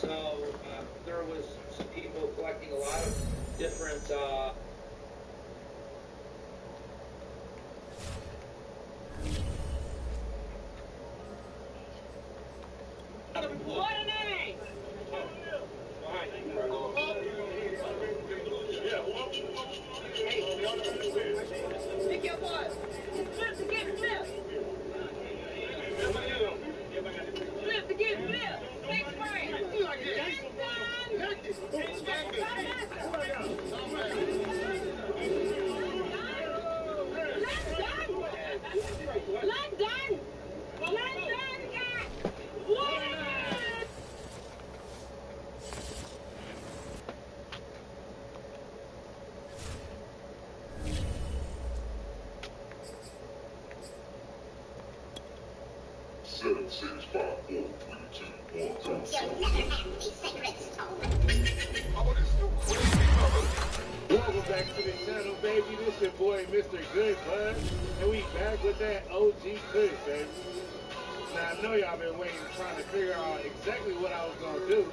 So there was some people collecting a lot of different what a name! Pick your boy. Flip to get flipped. Flip to get flipped. Big spray. London! What? Seven, 6, 5, 4, 3, 2, 1. Welcome back to the channel, baby. This your boy, Mr. Good Bud, and we back with that OG Kush, baby. Now, I know y'all been waiting, trying to figure out exactly what I was gonna do.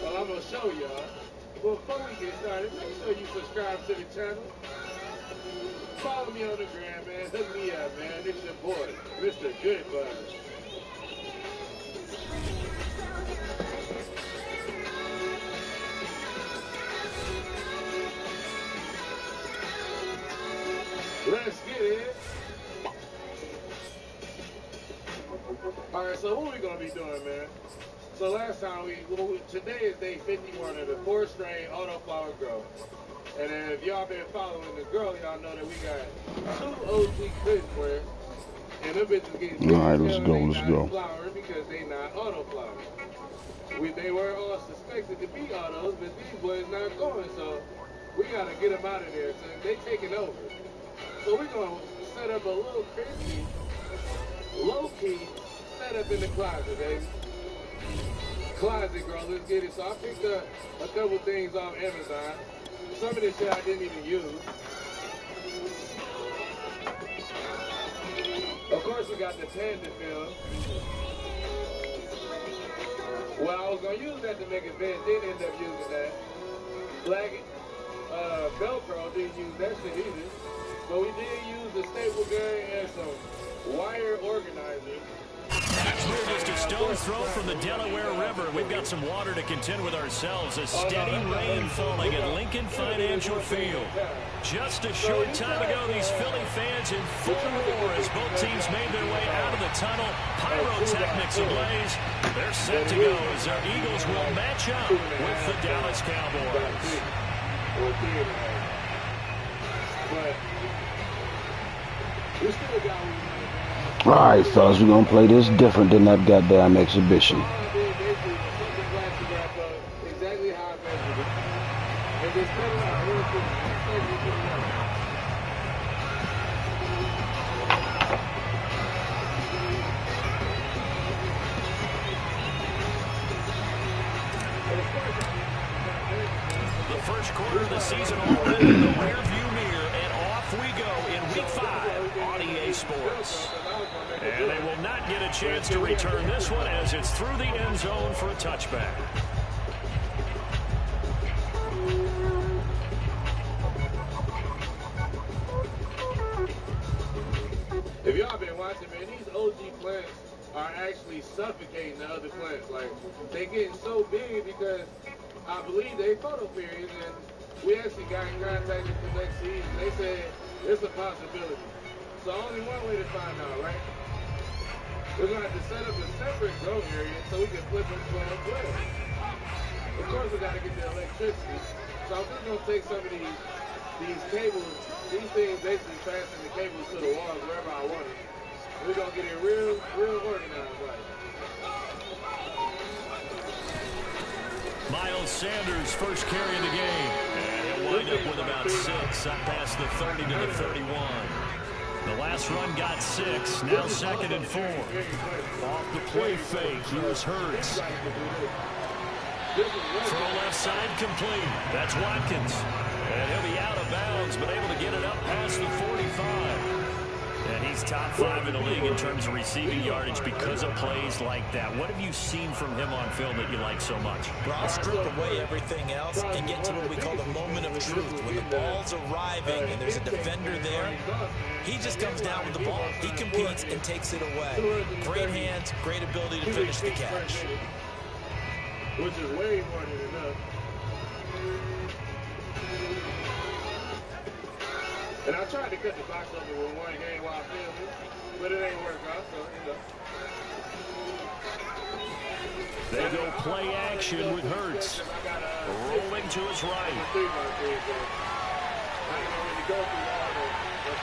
Well, I'm gonna show y'all. But before we get started, make sure you subscribe to the channel. Follow me on the gram, man. Hook me up, man. This your boy, Mr. Good Bud. Let's get it. Alright, so what we gonna be doing, man? So last time today is day 51 of the 4-strain autoflower grow. And then if y'all been following the girl, y'all know that we got 2 OG Kush plants. And them bitches getting alright, let's go. Flowering because they not autoflowering. They were all suspected to be autos, but these boys not going, so we gotta get them out of there. So they taking over. So we're going to set up a little crispy, low-key setup in the closet, baby. Closet, girl, let's get it. So I picked up a couple things off Amazon. Some of this shit I didn't even use. Of course, we got the panda film. Well, I was going to use that to make a vent, didn't end up using that. Black Velcro, didn't use that shit either. But we did use the staple gun and some wire organizers. We're just a stone's throw from the Delaware River. We've got some water to contend with ourselves. A steady rain falling at Lincoln Financial Field. Just a short time ago, these Philly fans in full roar as both teams made their way out of the tunnel. Pyrotechnics ablaze. They're set to go as their Eagles will match up with the Dallas Cowboys. But we still got Alright, fellas, we're gonna play this different than that goddamn exhibition. Exactly how I measured it. And it's real quick. The first quarter of the season already in the rearview mirror, and off we go in Week 5 on EA Sports. And they will not get a chance to return this one as it's through the end zone for a touchback. If y'all been watching, man, these OG plants are actually suffocating the other plants. Like, they getting so big because I believe they photo periods, and we actually got in contact with the next season. They said it's a possibility. So only one way to find out, right? We're going to have to set up a separate grow area so we can flip them to our plants. Of course, we got to get the electricity. So I'm just going to take some of these cables, these things basically fasten the cables to the walls wherever I want it. We're going to get it real organized, right? Miles Sanders first carry of the game. And he'll wind up with about 6 up past the 30 to the 31. The last run got 6. Now 2nd and 4. Off the play fake. Here's Hurts. Throw left side complete. That's Watkins. And he'll be out of bounds, but able to get it up past the 45. And he's top 5 in the league in terms of receiving yardage because of plays like that. What have you seen from him on film that you like so much? Well, I'll strip away everything else and get to what we call the moment of truth. When the ball's arriving and there's a defender there, he just comes down with the ball. He competes and takes it away. Great hands, great ability to finish the catch. Which is way more than enough. And I tried to cut the box open with one game while filming, but it ain't work out, so, They go play action with Hurts. Rolling to his right.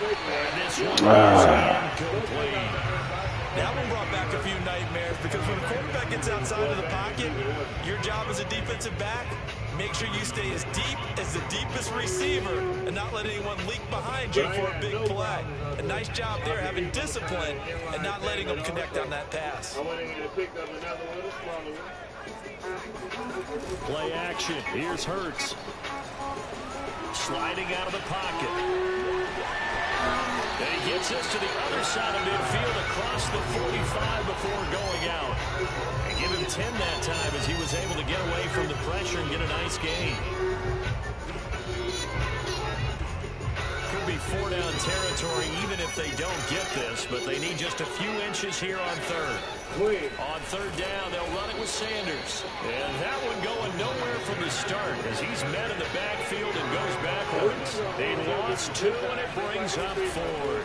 And this one is incomplete. That one brought back a few nightmares because when a quarterback gets outside of the pocket, your job as a defensive back, make sure you stay as deep as the deepest receiver and not let anyone leak behind you for a big play. A nice job there having discipline and not letting them connect on that pass. I went in and picked up another one, a smaller one. Play action. Here's Hurts. Sliding out of the pocket. And he gets this to the other side of midfield across the 45 before going out. And give him 10 that time as he was able to get away from the pressure and get a nice gain. Could be 4-down territory even if they don't get this, but they need just a few inches here on third. On third down, they'll run it with Sanders. And that one going nowhere from the start as he's met in the backfield and goes backwards. They lost 2 and it brings up 4th.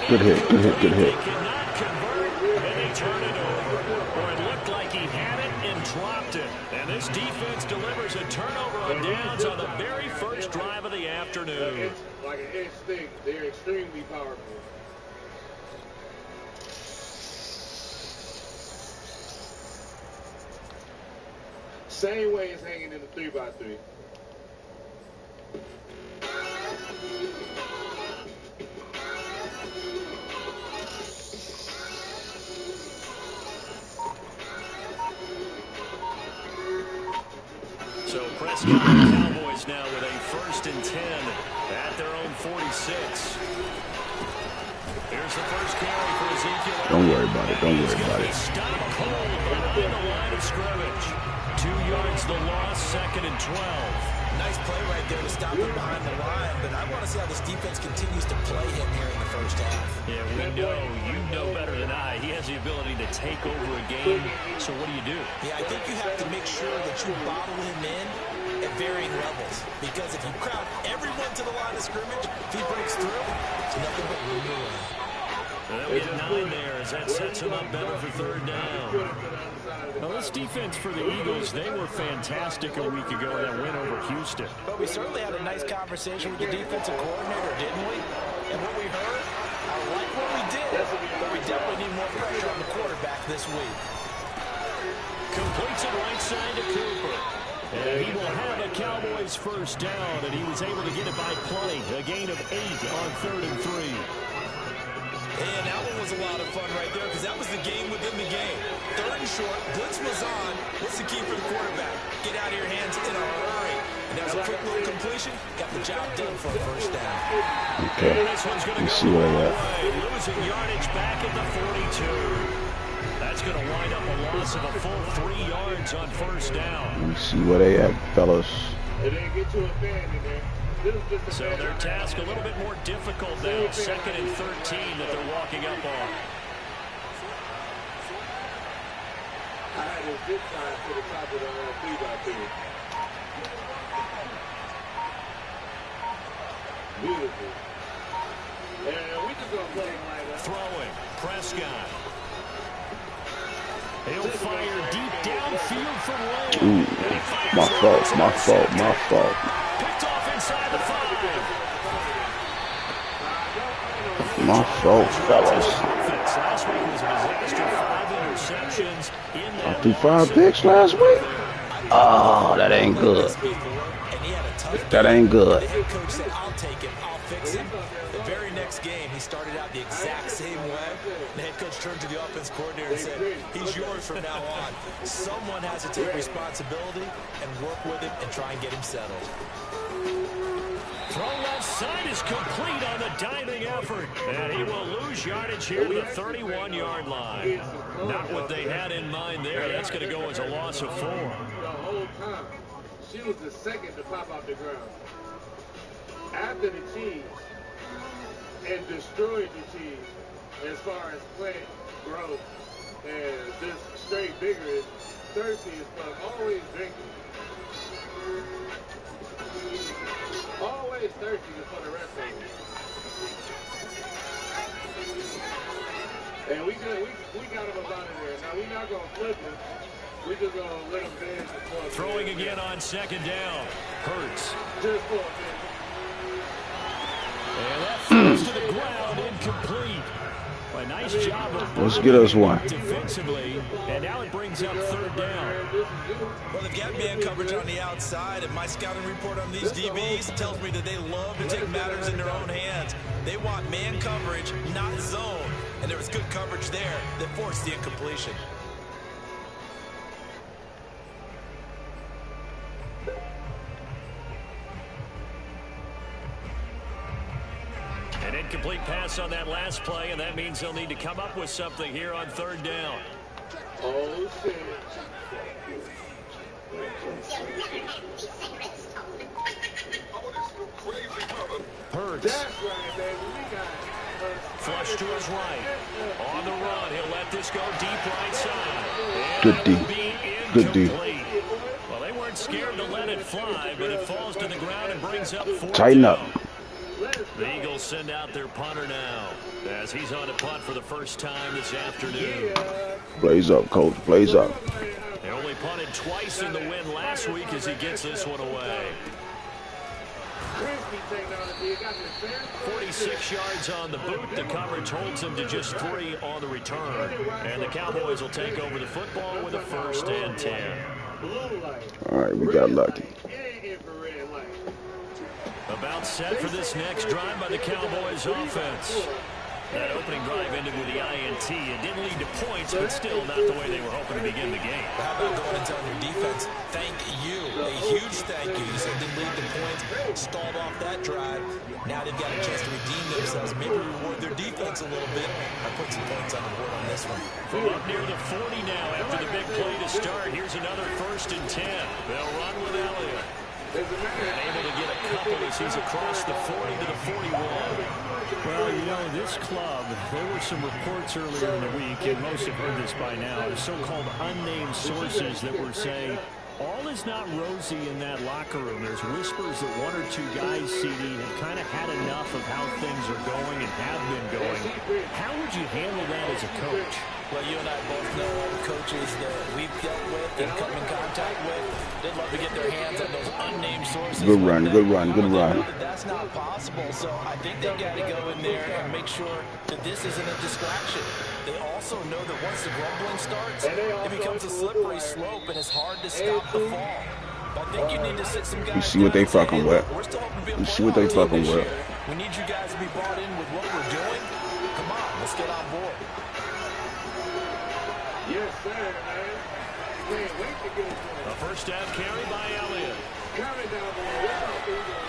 Good hit. They cannot convert, and they turn it over. Or it looked like he had it and dropped it. And this defense delivers a turnover on downs on the very first drive of the afternoon. Like an instinct, they're extremely powerful. Same way it's hanging in the 3x3. So Prescott and the Cowboys now with a 1st and 10 at their own 46. Here's the first carry for Ezekiel. Don't worry about it. Stop cold behind the line of scrimmage. 2 yards the loss, 2nd and 12. Nice play right there to stop him behind the line, but I want to see how this defense continues to play him here in the first half. Yeah, you know better than I. He has the ability to take over a game, so what do? Yeah, I think you have to make sure that you bottle him in at varying levels, because if you crowd everyone to the line of scrimmage, if he breaks through, it's nothing but room to run. They'll get 9 there as that sets him up better for third down. Now, this defense for the Eagles, they were fantastic a week ago in that win over Houston. But we certainly had a nice conversation with the defensive coordinator, didn't we? And what we heard, I like what we did, but we definitely need more pressure on the quarterback this week. Completes it right side to Cooper. And he will have a Cowboys first down, and he was able to get it by plenty. A gain of 8 on 3rd and 3. And that one was a lot of fun right there because that was the game within the game. 3rd and short, blitz was on. What's the key for the quarterback? Get out of your hands in a hurry. And that was a quick little completion. Got the job done for a first down. Okay. This one's going to go where losing yardage back at the 42. That's going to wind up a loss of a full 3 yards on first down. Let me see where they at, fellas. It didn't get to a fan in there. So their task a little bit more difficult now. 2nd and 13 that they're walking up on. I had a zip time to the top of the 3x3. Beautiful. And we just gonna play him right now. Throwing. Prescott. He'll fire deep downfield from Lane. My fault. Picked off inside the 5. My fault, fellas. Last week was a disaster. 5 interceptions in that. I threw 5 picks last week. Oh, that ain't good. That ain't good. The head coach said, I'll take him, I'll fix him. The very next game, he started out the exact same way. The head coach turned to the offense coordinator and said, he's yours from now on. Someone has to take responsibility and work with him and try and get him settled. throw left side is complete on the diving effort. And he will lose yardage here to the 31-yard line. Not what they had in mind there. That's going to go as a loss of 4. The whole time. She was the second to pop off the ground. After the cheese, and destroyed the cheese as far as plant growth and just straight vigorous, thirsty as fuck, always drinking. Always thirsty for the rest of it. And we got him about it there. Now we're not gonna flip him. We just gonna let him bend. Throwing again on second down. Hurts. Just for a minute. And that falls to the ground, incomplete. A nice job of let's get us one defensively, and now it brings up third down. Well, they've got man coverage on the outside, and my scouting report on these DBs tells me that they love to take matters in their own hands. They want man coverage, not zone, and there was good coverage there that forced the incompletion. An incomplete pass on that last play, and that means they'll need to come up with something here on third down. Oh, shit. Hurts. That's right, baby. We got Flush to his right. On the run, he'll let this go deep right side. Good D. Good D. Well, they weren't scared to let it fly, but it falls to the ground and brings up 4th Tighten up. The Eagles send out their punter now, as he's on to punt for the first time this afternoon. Plays up, coach. Plays up. They only punted twice in the win last week as he gets this one away. 46 yards on the boot. The coverage holds him to just 3 on the return. And the Cowboys will take over the football with a 1st and 10. All right, we got lucky. About set for this next drive by the Cowboys offense. That opening drive ended with the INT. It didn't lead to points, but still not the way they were hoping to begin the game. How about going and telling your defense, thank you, a huge thank you. You said didn't lead to points, stalled off that drive. Now they've got a chance to redeem themselves, maybe reward their defense a little bit. I put some points on the board on this one. From up near the 40 now after the big play to start. Here's another 1st and 10. They'll run with Elliott. And able to get a couple as he's across the 40 to the 41. Well, you know, this club, there were some reports earlier in the week, and most have heard this by now, the so-called unnamed sources that were saying all is not rosy in that locker room. There's whispers that 1 or 2 guys, CD, have kind of had enough of how things are going and have been going. How would you handle that as a coach? Well, you and I both know all the coaches that we've dealt with and come in contact with. They'd love to get their hands on those unnamed sources. Good run, good run, good run. That's not possible, so I think they've got to go in there and make sure that this isn't a distraction. They also know that once the grumbling starts, it becomes a slippery slope and it's hard to stop the fall. But I think you need to sit some guys. You see what they fucking with. We're still hoping to be a You see what they playoff fucking team this with. year. We need you guys to be bought in with what we're doing. Come on, let's get on board. Yes, sir, man. Can't wait to get it going. A 1st down carry by Elliott. Coming down the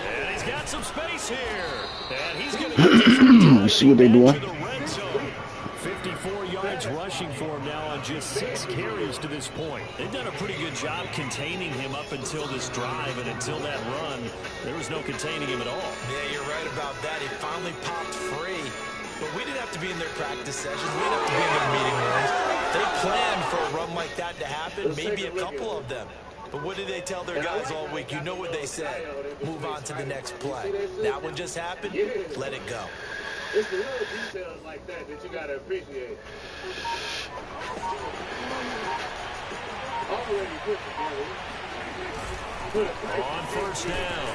And he's got some space here. And he's going to get this You see what they doing? to the red zone. 54 yards rushing for him now on just 6 carries to this point. They've done a pretty good job containing him up until this drive, and until that run, there was no containing him at all. Yeah, you're right about that. He finally popped free. But we didn't have to be in their practice sessions. We didn't have to be in their meeting rooms. They planned for a run like that to happen, maybe a couple of them. But what did they tell their guys all week? You know what they said. Move on to the next play. That one just happened. Let it go. It's the little details like that that you got to appreciate. Already put together. On 1st down,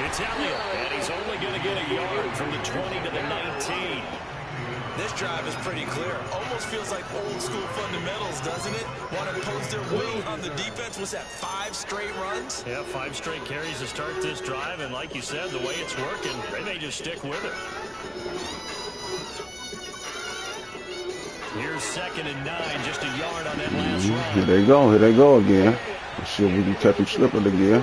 it's Elliott, and he's only going to get a yard from the 20 to the 19. This drive is pretty clear. Almost feels like old school fundamentals, doesn't it? Want to pose their will on the defense. Was that 5 straight runs? Yeah, 5 straight carries to start this drive, and like you said, the way it's working, they may just stick with it. Here's 2nd and 9, just a yard on that last run. Here they go again. Let's see if we can catch them slipping again.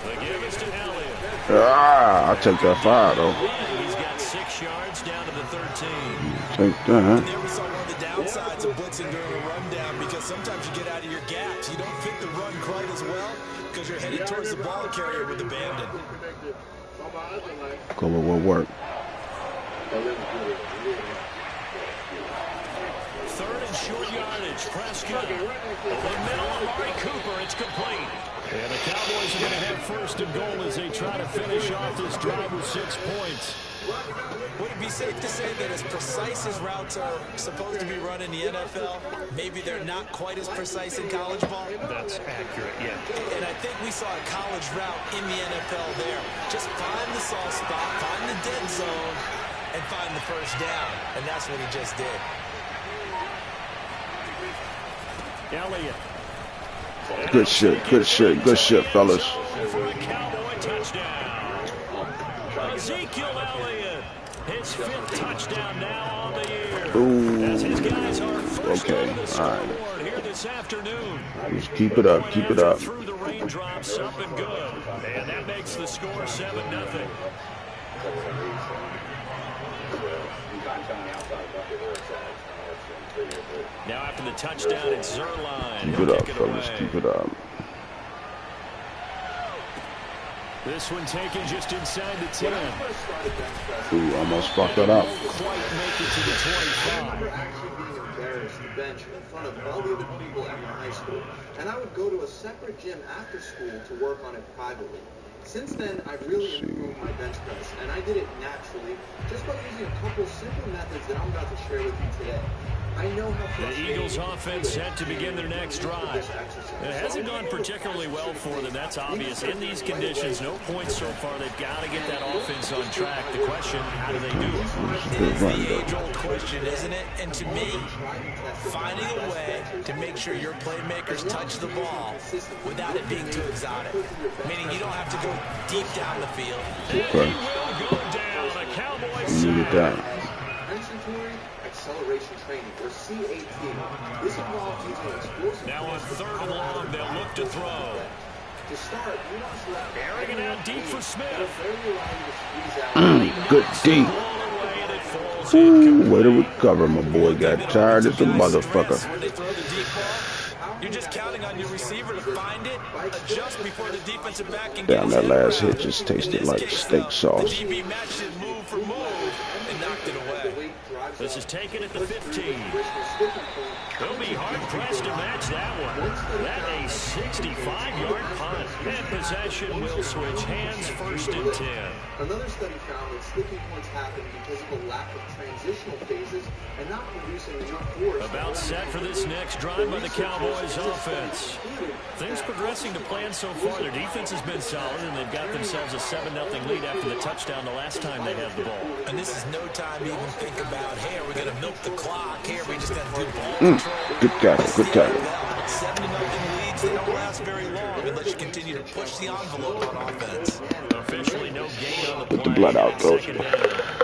The give is to Elliott. I'll take that 5 though. He's got 6 yards down to the 13. Take that. There we saw one of the downsides of blitzing during a rundown because sometimes you get out of your gaps. You don't fit the run quite as well because you're headed towards the ball carrier with abandon. Color will work. 3rd and short yardage. Prescott over the middle. Amari Cooper. It's complete. And the Cowboys are going to have 1st and goal as they try to finish off this drive with 6 points. Would it be safe to say that as precise as routes are supposed to be run in the NFL, maybe they're not quite as precise in college ball? That's accurate, yeah. And I think we saw a college route in the NFL there. Just find the soft spot, find the dead zone, and find the 1st down. And that's what he just did. Elliott. Good shit, fellas. For a Cowboy touchdown. Ezekiel Elliott, his 5th touchdown now on the year. Ooh. As his guys are first Okay, on the all scoreboard right. here this afternoon. Just keep it up, keep it up. Through the raindrops, something good. And that makes the score 7-0. Now after the touchdown, it's Zerline. Keep it up, fellas, keep it up. This one taken just inside the 10. Ooh, almost fucked that up. Quite make it to the 25. Actually being embarrassed to bench in front of all the other people at my high school, and I would go to a separate gym after school to work on it privately. Since then, I've really improved my bench press, and I did it naturally just by using a couple simple methods that I'm about to share with you today. I know how the Eagles offense set to begin their next drive. It hasn't gone particularly well for them, that's obvious. In these conditions, no points so far. They've got to get that offense on track. The question, how do they do it? It is the age-old question, isn't it? And to me, finding a way to make sure your playmakers touch the ball without it being too exotic. Meaning you don't have to go deep down the field. Okay. He will go down. The Cowboys Need that. Compensatory acceleration training, or CAT. This involves using explosive. Now on 3rd and long, they'll look to throw. To start, you want to select Airing it out deep for Smith. Good D. Ooh, way to recover, my boy. Got tired as a motherfucker. When they throw the deep ball, you're just counting on your receiver to find it, adjust before the defensive back can Damn, get that last hit just tasted like steak sauce. The DB matched it move for move and knocked it away. This is taken at the 15. They'll be hard-pressed to match that one. That a 65-yard punt. And possession will switch hands 1st and 10. Another study found that sticking points happen because of a lack of transitional phases and not producing enough force. About set for this next drive by the Cowboys offense. Things progressing to plan so far. Their defense has been solid, and they've got themselves a 7-0 lead after the touchdown the last time they had the ball. And this is no time to even think about, hey, are we going to milk the clock? Here, we just got to do ball control. Good tackle, good tackle. 7-0 leads, they don't last very long unless you continue to push the envelope on offense. Officially no gain on the play. Get the blood out, coach. If you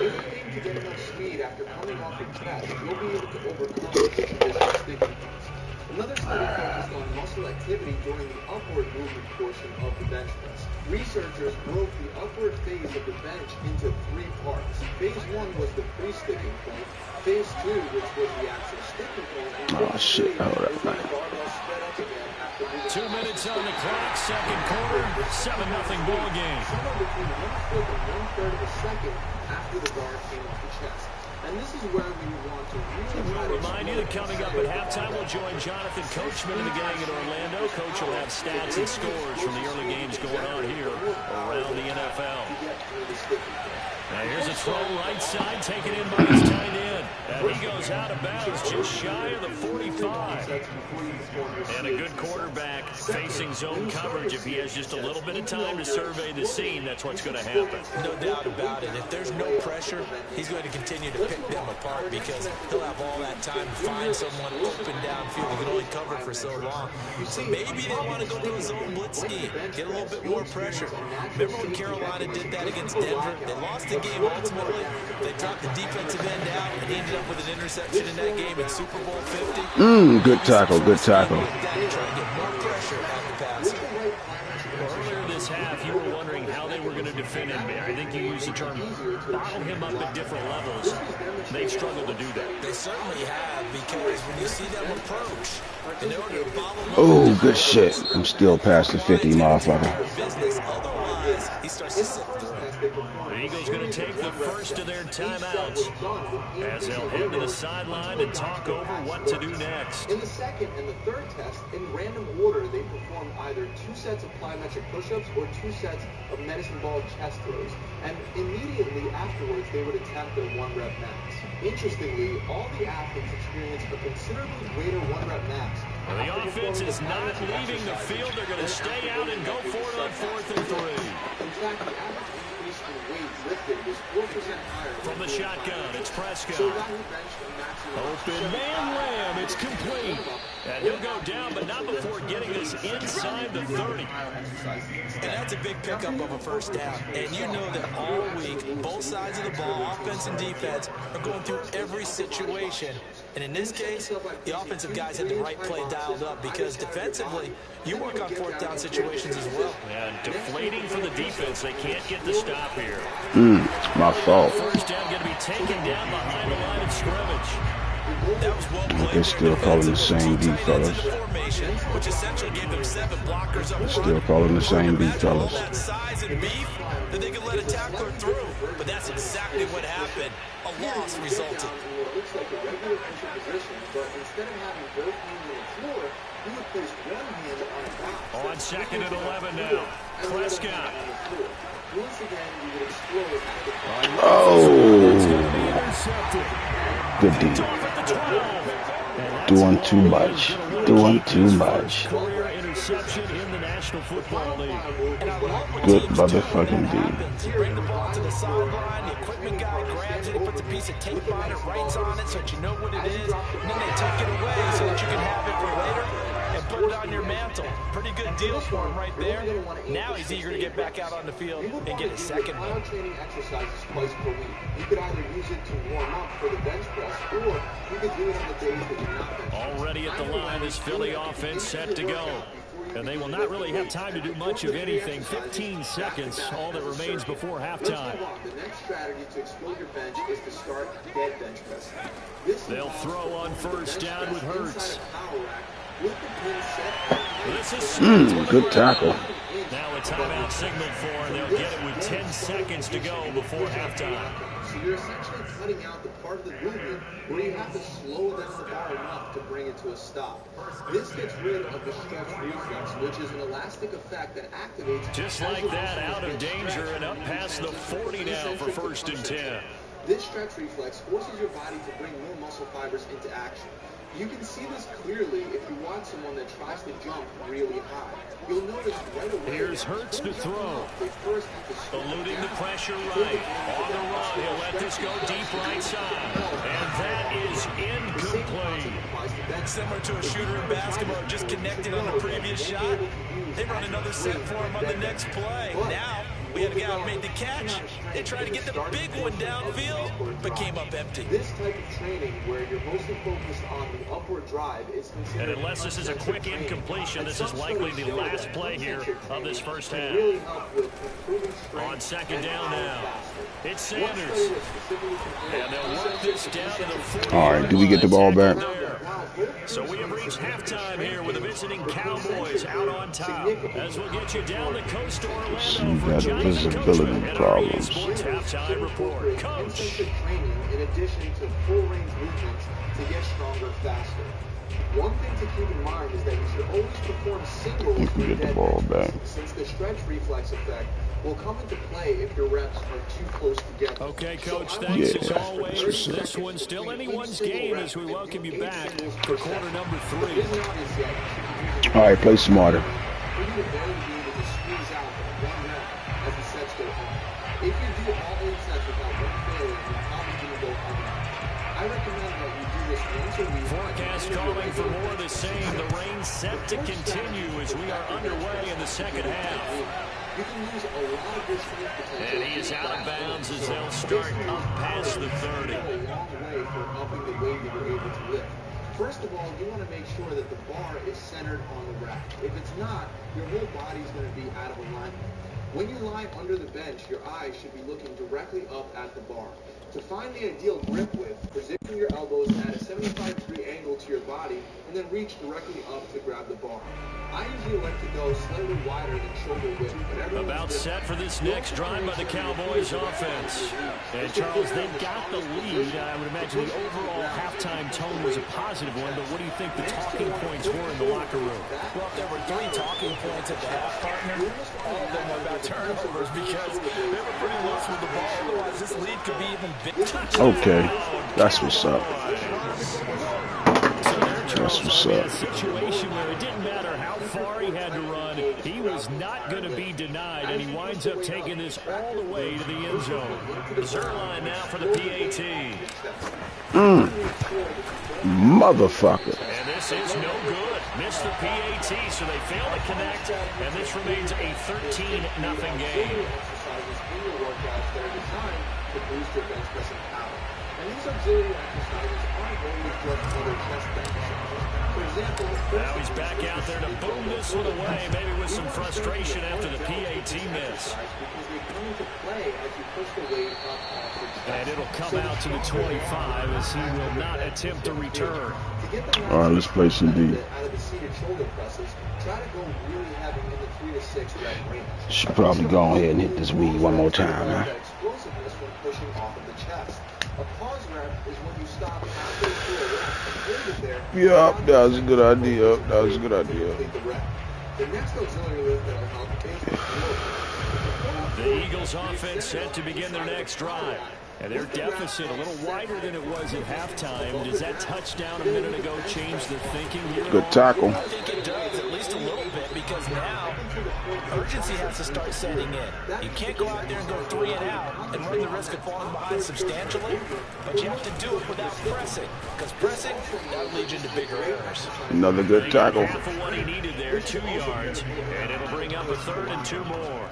think to get enough speed after coming off the test, you'll be able to overcome the traditional sticking points. Another study focused on muscle activity during the upward movement portion of the bench press. Researchers broke the upward phase of the bench into 3 parts. Phase 1 was the pre-sticking point. Phase 2, which was the actual sticking point. Oh shit, hold up, man. 2 minutes on the clock, 2nd quarter, 7-0 ball game. Somewhere between 1/4 and 1/3 of a second after the guard came off the chest. And this is where we want to really try to Remind you that coming up at halftime, we'll join Jonathan Coachman and the gang in Orlando. Coach will have stats and scores from the early games going on here around the NFL. Now here's a throw right side, taken in by his tight end. And he goes out of bounds just shy of the 45. And a good quarterback facing zone coverage. If he has just a little bit of time to survey the scene, that's what's going to happen. No doubt about it. If there's no pressure, he's going to continue to pick them apart because he'll have all that time to find someone open downfield. He can only cover for so long. So maybe they want to go to a zone blitz scheme, get a little bit more pressure. Remember when Carolina did that against Denver? They lost the game ultimately. They dropped the defensive end out and ended up with an interception in that game in Super Bowl 50. Good tackle, good tackle. Earlier this half, you were wondering how they were going to defend term, bottle him up at different levels. They've struggled to do that. They certainly have, because when you see them approach, in order to bottle them up, Oh, good shit. I'm still past the 50, motherfucker. business. Otherwise, he starts to sift through. The Eagles going to take the first of their timeouts as they'll head to the sideline and talk over what to do next. In the second and the third test, in random order, they performed either 2 sets of plyometric push-ups or 2 sets of medicine ball chest throws. And immediately afterwards, they would attempt their 1-rep max. Interestingly, all the athletes experienced a considerably greater 1-rep max. Well, the offense is not leaving the field. They're going to stay out and go for it on 4th and 3. In fact, the average increase in weight lifted was 4% higher. From the shotgun, it's Prescott. So that he benched a maximum Open man Lamb, it's complete. And he'll go down, but not before getting this inside the 30. And that's a big pickup of a first down. And you know that all week, both sides of the ball, offense and defense, are going through every situation. And in this case, the offensive guys had the right play dialed up, because defensively, you work on 4th down situations as well. And deflating for the defense. They can't get the stop here. My fault. First down going to be taken down behind the line of scrimmage. That was well played. They're still calling the same beat, fellas. Which essentially gave them 7 blockers up. They're still calling the same beat, fellas. That size and beef that they could let a tackler through. But that's exactly what happened. A loss resulted. It looks like a regular push position, but instead of having both hands on the floor, he would place one hand on a box. On 2nd and 11 now. Prescott. Once again, we would explode at the Good D. Doing too much. Doing too much. Career interception in the National Football League. Good motherfucking D. You bring the ball to the sideline, the equipment guy grabs it, he puts a piece of tape on it, writes on it so that you know what it is, and then they take it away so that you can have it for later and put it on your mantle. Pretty good deal for him right there. Now he's eager to get back out on the field and get his second one. Training exercises twice per week. You could either use it to warm up for the bench press, or you could do it on the days that you're not bench. Already at the line, this Philly offense set to go. And they will not really have time to do much of anything. 15 seconds, all that remains before halftime. The next strategy to explode your bench is to start dead bench press. They'll throw on first down with Hurts. This is Good tackle. Now a timeout signaled for, and they'll get it with 10 seconds to go before halftime. So you're essentially cutting out the part of the movement where you have to slow down the ball enough to bring it to a stop. This gets rid of the stretch reflex, which is an elastic effect that activates... Just like that, out of danger and up past the 40 now for 1st and 10. This stretch reflex forces your body to bring more muscle fibers into action. You can see this clearly if you watch someone that tries to jump really high. You'll notice right away... Here's Hurts to throw. They first have to slow Eluding the down. pressure right. On the run, he'll let this go deep right side. And that is incomplete. Similar to a shooter in basketball, just connected on the previous shot. They run another set for him on the next play. Now, we had a guy who made the catch. They tried to get the big one downfield, but came up empty. This type of training where you're mostly focused on the upward drive is considered... And unless this is a quick incompletion, this is likely the last play here of this first half. really help with improving strength. On 2nd down now, it's Sanders. And they'll work this down to the 40. All right, do we get the ball back? So we have reached halftime here with the visiting Cowboys out on top. As we'll get you down the coast to Orlando for Jonathan visibility Coachman and problems. our Sports Halftime Report. Coach. Intensive training in addition to full range movements to get stronger faster. One thing to keep in mind is that you should always perform singles You can get the ball back. since the stretch reflex effect will come into play if your reps are too close together. Okay, Coach, thanks as Yeah. always. This one's still anyone's game as we welcome you back for quarter number 3. All right, play smarter. For you to barely be able to squeeze out one rep as the sets go on. If you do all 8 sets without one failure, you're probably going to go under. I recommend that you do this once a week. Forecast calling for more of the same. The rain set to continue as we are underway in the second half. You can use a lot of your strength potential. And he is out of bounds as they'll start up past the 30. A long way for upping the weight that you're able to lift. First of all, you want to make sure that the bar is centered on the rack. If it's not, your whole body is going to be out of alignment. When you lie under the bench, your eyes should be looking directly up at the bar. To find the ideal grip width, position your elbows at a 75-degree angle to your body and then reach directly up to grab the bar. I usually like to go slightly wider than shoulder width, but about set for this next drive by the Cowboys offense. And Charles, they've got the lead. I would imagine the overall halftime tone was a positive one, but what do you think the talking points were in the locker room? Well, there were 3 talking points at the half, partner. All of them were about turnovers because they were pretty loose with the ball. Otherwise, this lead could be even bigger. Okay, that's what's up. That's what's up. A situation where it didn't matter how far he had to run, he was not going to be denied, and he winds up taking this all the way to the end zone. Zerline now for the PAT. Motherfucker. And this is no good. Missed the PAT, so they fail to connect, and this remains a 13-0 game. And these auxiliary exercises aren't only just for their chest exercises. For example, now he's back out there to boom this one away, maybe with some frustration after the PAT miss. And it'll come out to the 25 as he will not attempt to return. All right, let's play some D. Should probably go ahead and hit this weed one more time, huh? Yeah, that was a good idea. That was a good idea. The Eagles offense set to begin their next drive. And their deficit a little wider than it was at halftime. Does that touchdown a minute ago change the thinking here? Good tackle. I think it does, at least a little bit, because now urgency has to start setting in. You can't go out there and go 3 and out and run the risk of falling behind substantially, but you have to do it without pressing, because pressing, that leads you into bigger errors. Another good tackle. Half of what he needed there, 2 yards, and it'll bring up a 3rd and 2 more.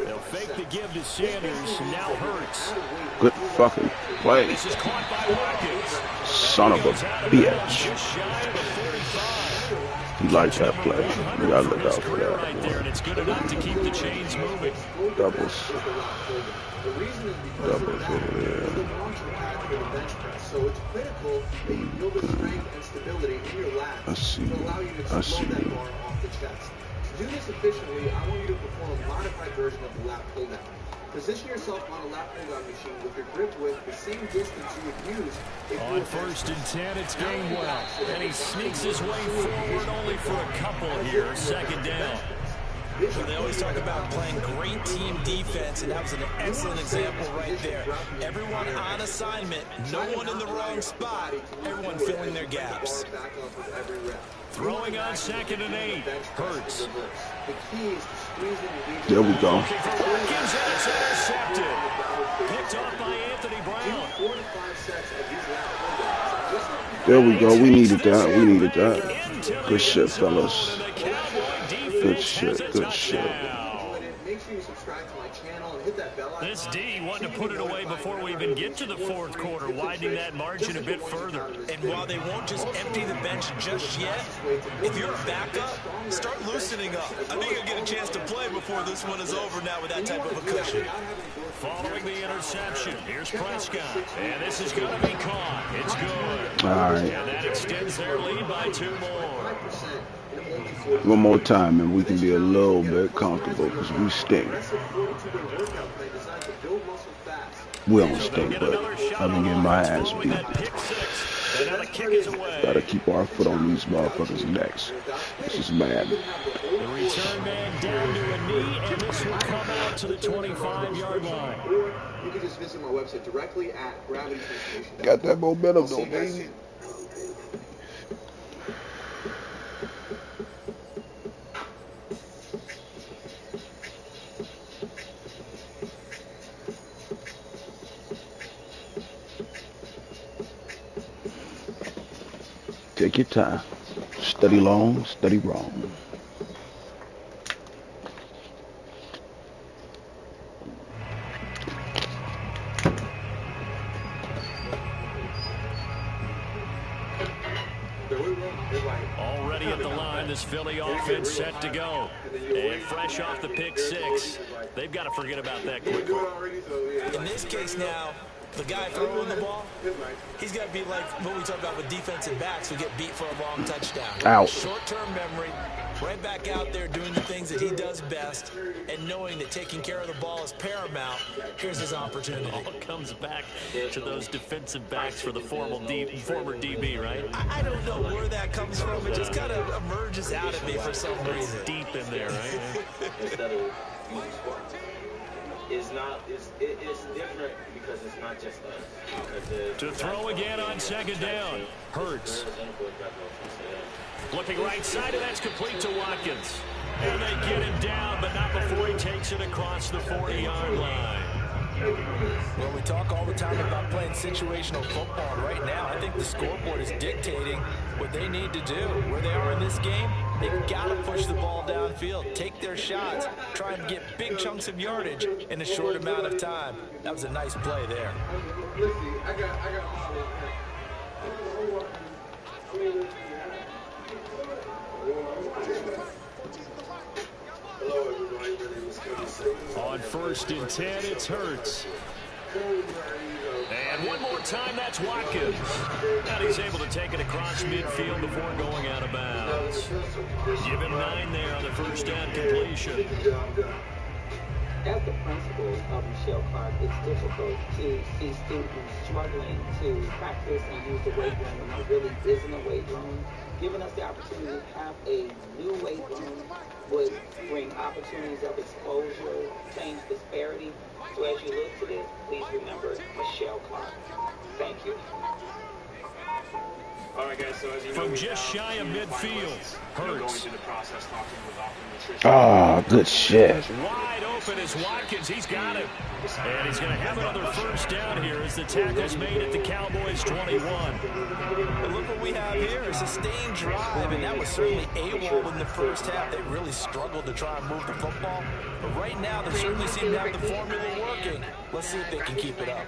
They'll fake the give to Sanders, now Hurts. Good fucking play. This is caught by Watkins. Son of a bitch. He likes that play. You gotta look out for that. Right there, and it's good enough to keep the chains moving. Doubles. Doubles over there. So it's critical that you build the strength and stability in your lats to allow you to explode that bar off the chest. To do this efficiently, I want you to perform a modified version of the lat pull down. Position yourself on a lat pull down machine with your grip width the same distance you would use if you on 1st and 10, it's game well. And he sneaks his way forward only for a couple here. 2nd down. Well, they always talk about playing great team defense, and that was an excellent example right there. Everyone on assignment, no one in the wrong spot, everyone filling their gaps. Throwing on 2nd and 8. Hurts. There we go. Looking for Watkins, and it's intercepted. Picked off by Anthony Brown. There we go. We needed that. We needed that. Good shit, fellas. Good shit. Good shit. Make sure you subscribe to my channel and hit that bell icon. This D wanted to put it away before we even get to the 4th quarter, widening that margin a bit further. And while they won't just empty the bench just yet, if you're a backup, start loosening up. I think you'll get a chance to play before this one is over now with that type of a cushion. Following the interception, here's Prescott. And this is going to be caught. It's good. All right. And that extends their lead by 2 more. One more time, and we can be a little bit comfortable because we stink. We don't stink, but I've been getting my ass beat. Gotta keep our foot on these motherfuckers' necks. This is bad. The return man down to a knee, and this will come out to the 25-yard line. Or you can just visit my website directly at gravitytransformation.com. Got that momentum though, baby. Take your time. Study long, study wrong. There were Already at the line, this Philly offense set to go. And fresh off the pick six, they've got to forget about that quickly. In this case now, the guy throwing the ball, he's got to be like what we talk about with defensive backs who get beat for a long touchdown. Out. Short-term memory, right back out there doing the things that he does best, and knowing that taking care of the ball is paramount. Here's his opportunity. All comes back to those defensive backs for the former DB, right? I don't know where that comes from. It just kind of emerges out at me for some reason. Deep in there, right? Instead of using sports. It's different because it's not just us. To throw again on second down. Hurts. Looking right side, and that's complete to Watkins. And they get him down, but not before he takes it across the 40-yard line. Well, we talk all the time about playing situational football. Right now, I think the scoreboard is dictating what they need to do. Where they are in this game, they've got to push the ball downfield, take their shots, try and get big chunks of yardage in a short amount of time. That was a nice play there. On 1st and 10, it's Hurts. And one more time, that's Watkins. And he's able to take it across midfield before going out of bounds. Give him 9 there on the first down completion. As the principal of Michelle Clark, it's difficult to see students struggling to practice and use the weight room when there really isn't a weight room. Giving us the opportunity to have a new weight room would bring opportunities of exposure, change disparity. So as you look to this, please remember Michelle Clark. Thank you. All right, guys, so as you know, from just shy of midfield, Hurts. Ah, good shit. Wide open is Watkins. He's got him. And he's going to have another first down here as the tackle's made at the Cowboys 21. And look what we have here, a sustained drive, and that was certainly AWOL in the first half. They really struggled to try and move the football. But right now, they certainly seem to have the formula working. Let's see if they can keep it up.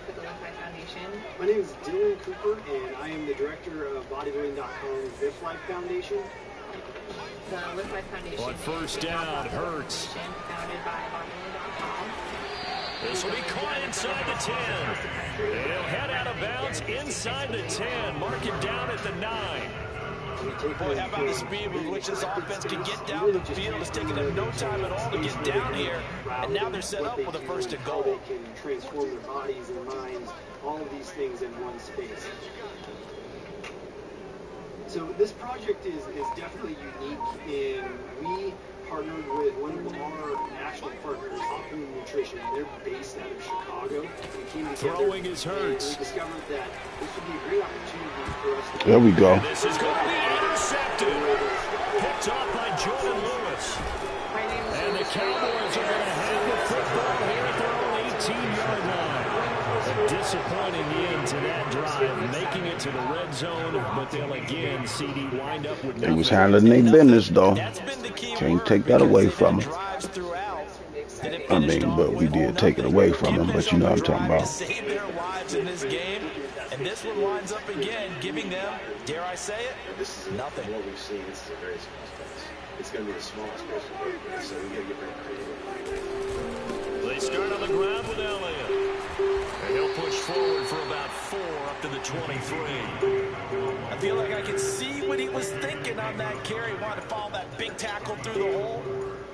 My name is Dylan Cooper, and I am the director of bodybuilding.com's This Life Foundation. The Live Life Foundation. On first down, Hurts. Founded by bodybuilding.com. This will be caught inside the 10. He'll head out of bounds inside the 10. Mark him down at the 9. Boy, how about the speed with which this offense can get down the field? It's taken them no time at all to get down here. And now they're set up with a first and goal. They can transform their bodies and minds, all of these things in one space. So this project is definitely unique, and we partnered with one of our national partners, Optimum Nutrition. They're based out of Chicago. We came together. Throwing his Hurts. We discovered that this would be a great opportunity for us to... There we go. And this is going to be intercepted. Picked off by Jordan Lewis. And the Cowboys are going to have the football here at their own 18-yard line. A disappointing end to that drive, making it to the red zone, but they'll again CD wind up with They was handling their business, though. Can't take that away from them. I mean, but we did take it away from them, but you know what I'm talking about. Save their lives in this game, and this one winds up again, giving them, dare I say it, nothing. What we've seen, this is a very small space. It's going to be the smallest space we've worked with, so we got to get very creative. They start on the ground with Elliott. And he'll push forward for about 4 up to the 23. I feel like I can see what he was thinking on that carry. Wanted to follow that big tackle through the hole.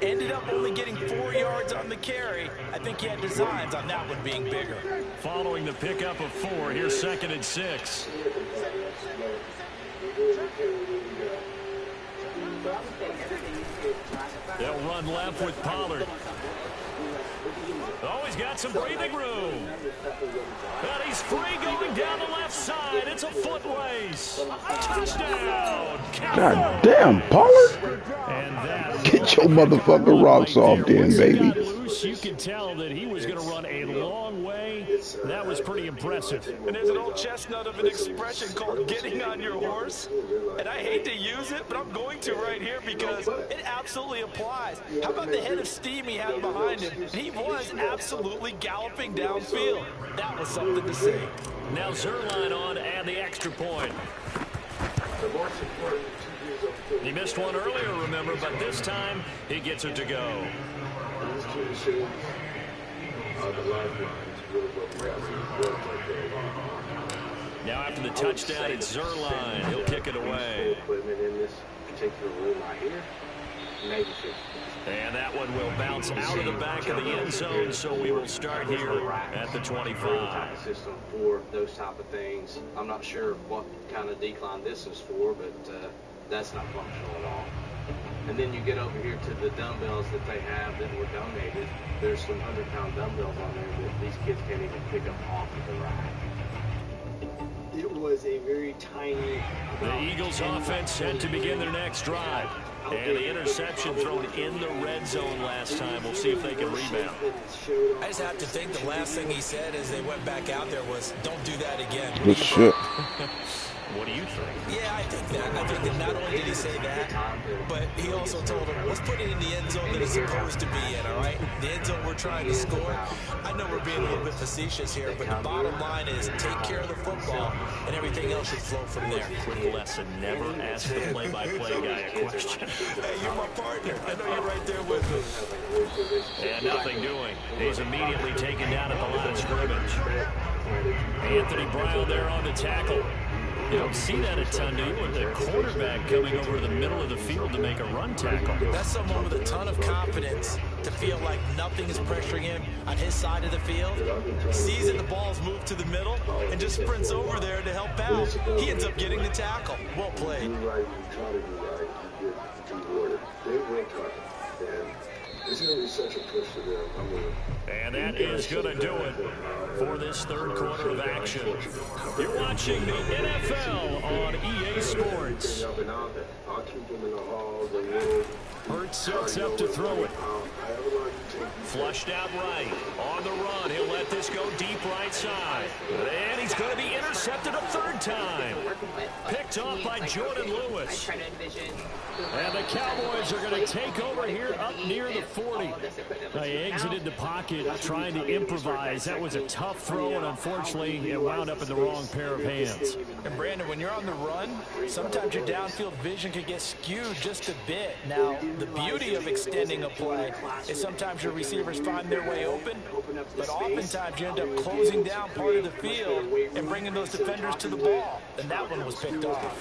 Ended up only getting 4 yards on the carry. I think he had designs on that one being bigger. Following the pickup of 4, here's 2nd and 6. They'll run left with Pollard. Oh, he's got some breathing room. And he's free going down the left side. It's a foot race. Touchdown. God damn, Pollard. Get your motherfucking rocks off then, baby. You can tell that he was going to run a long way. That was pretty impressive. And there's an old chestnut of an expression called getting on your horse. And I hate to use it, but I'm going to right here because it absolutely applies. How about the head of steam he had behind him? And he was absolutely galloping downfield. That was something to see. Now Zerline on and the extra point. The most important 2 years of He missed one earlier, remember, but this time he gets it to go. these two machines are the lifelines, really what we have. Now after the touchdown, it's Zerline. He'll kick it away. Equipment in this particular room right here, maybe 50. And that one will bounce out of the back of the end zone, so we will start here at the 25. System for those type of things. I'm not sure what kind of decline this is for, but that's not functional at all. And then you get over here to the dumbbells that they have that were donated. There's some 100-pound dumbbells on there that these kids can't even pick up off of the rack. It was a very tiny... The Eagles offense set to begin their next drive. And the interception thrown in the red zone last time. We'll see if they can rebound. I just have to think the last thing he said as they went back out there was, don't do that again. Good shit. What do you think? Yeah, I think that. I think that not only did he say that, but he also told him, let's put it in the end zone that it's supposed to be in, all right? The end zone we're trying to score. I know we're being a little bit facetious here, but the bottom line is take care of the football, and everything else should flow from there. Quick lesson, never ask the play-by-play guy a question. Hey, you're my partner. I know you're right there with me. And nothing doing. He's immediately taken down at the line of scrimmage. Anthony Brown there on the tackle. You don't see that a ton, do you, with the quarterback coming over to the middle of the field to make a run tackle? That's someone with a ton of confidence to feel like nothing is pressuring him on his side of the field. Sees that the ball's moved to the middle and just sprints over there to help out. He ends up getting the tackle. Well played. It's going to be such a push for them. And that is going to do it for this third quarter of action. You're watching the NFL on EA Sports. Hurts sets up to throw it. Flushed out right. On the run. He'll let this go deep right side. And he's going to be intercepted a third time. Picked off by Jordan Lewis. And the Cowboys are going to take over here up near the 40. They exited the pocket trying to improvise. That was a tough throw, and unfortunately, it wound up in the wrong pair of hands. And Brandon, when you're on the run, sometimes your downfield vision can get skewed just a bit. Now, the beauty of extending a play is sometimes your receivers find their way open, but oftentimes you end up closing down part of the field and bringing those defenders to the ball. And that one was picked off.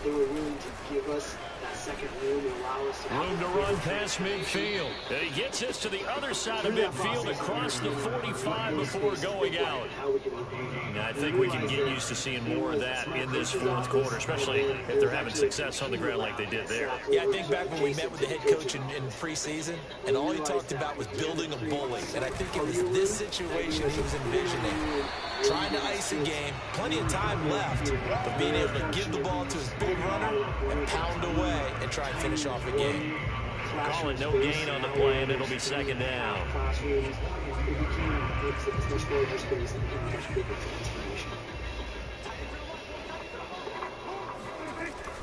They were willing to give us that second room and allow us to... Room to run past midfield. And he gets this to the other side of midfield across the 45 before going out. And I think we can get used to seeing more of that in this fourth quarter, especially if they're having success on the ground like they did there. Yeah, I think back when we met with the head coach in preseason, and all he talked about was building a bully. And I think it was this situation he was envisioning. Trying to ice a game, plenty of time left, but being able to give the ball to his big runner and pound away and try and finish off a game. Calling no gain on the play, and it'll be second down.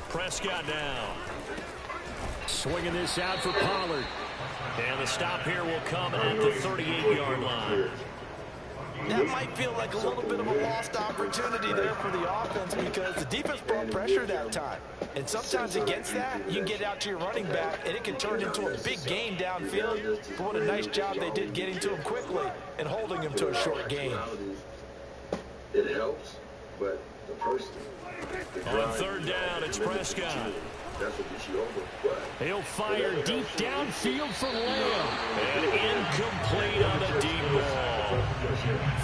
Prescott down. Swinging this out for Pollard. And the stop here will come at the 38-yard line. That might feel like a little bit of a lost opportunity there for the offense because the defense brought pressure that time. And sometimes against that, you can get out to your running back, and it can turn into a big gain downfield. But what a nice job they did getting to him quickly and holding him to a short gain. It helps, but the person... On third down, it's Prescott. He'll fire deep downfield for Lamb. And incomplete on a deep ball.